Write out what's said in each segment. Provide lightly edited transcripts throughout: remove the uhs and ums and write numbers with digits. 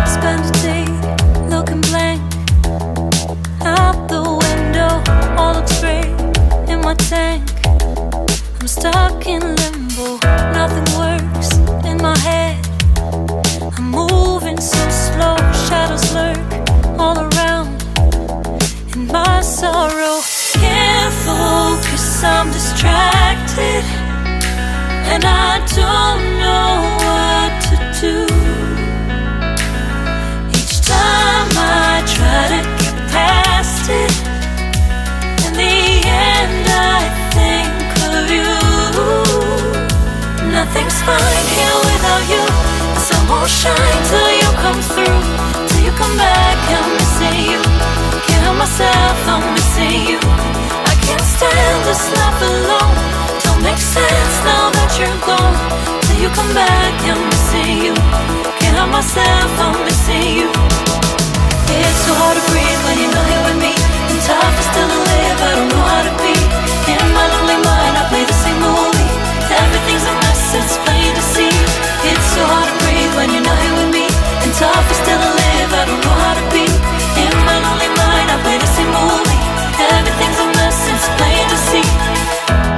Spend a day looking blank out the window, all looks great in my tank. I'm stuck in limbo, nothing works in my head. I'm moving so slow, shadows lurk all around. In my sorrow, can't focus, I'm distracted, and I don't know what to do. Each time I try to get past it, in the end I think of you. Nothing's fine here without you. The sun won't shine till you come through, till you come back. I'm missing you. Can't help myself, I'm missing you. I can't stand this life alone. Don't make sense now that you're gone. Till you come back, I'm missing you. Can't help myself, I'm missing you. It's so hard to breathe when you're not here with me, and tough is still to live, I don't know how to be. In my lonely mind I play the same movie. Everything's a mess, it's plain to see. It's so hard to breathe when you're not here with me, and tough is still to live, I don't know how to be. In my lonely mind I play the same movie. Everything's a mess, it's plain to see.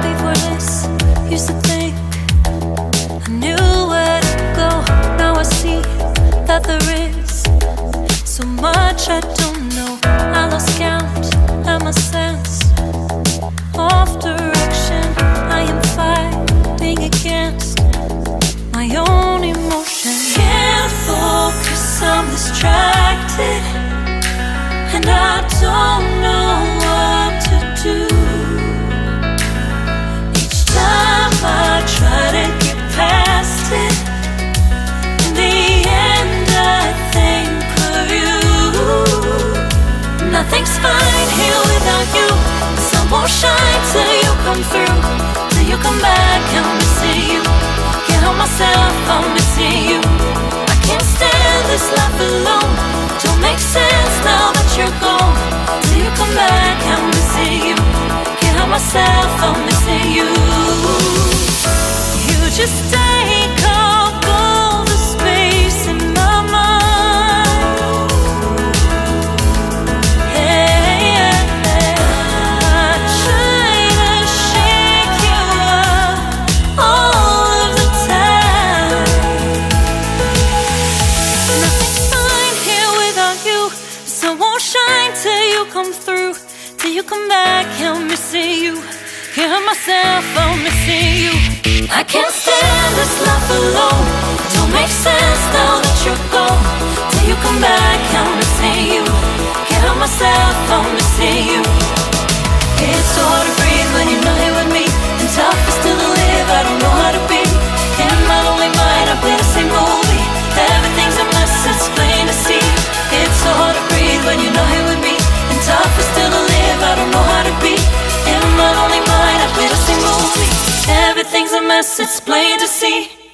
Before this, used to think I knew where to go. Now I see that there is so much I don't know. I lost count at my sense of direction. I am fighting against my own emotion. Can't focus, I'm distracted, and I don't know what to do. Each time I try to get past it, in the end I think of you. Nothing's fine here without you. The sun won't shine till you come through, till you come back. I'm missing you. Can't help myself, I'm missing you. I can't stand this life alone. Don't make sense now that you're gone. Till you come back, I'm missing you. Can't help myself, I'm missing you. You just take up all the space in my mind. Hey, I try to shake you up all of the time. Nothing's fine here without you. The sun won't shine till you come through, till you come back. I'm missing you. Can't help myself, I'm missing you. I can't stand this life alone. Don't make sense now that you're gone. Till you come back, I'm missing you. Can't help myself, I'm missing you. It's so hard to breathe when you're not here with me, and tough is still to live, I don't know how to be. In my lonely mind I play the same movie. Everything's a mess, it's plain to see. It's so hard to breathe when you're not here with me, and tough is still to live, I don't know how to be. In my lonely mind I play the same movie. Everything's a mess, it's plain to see.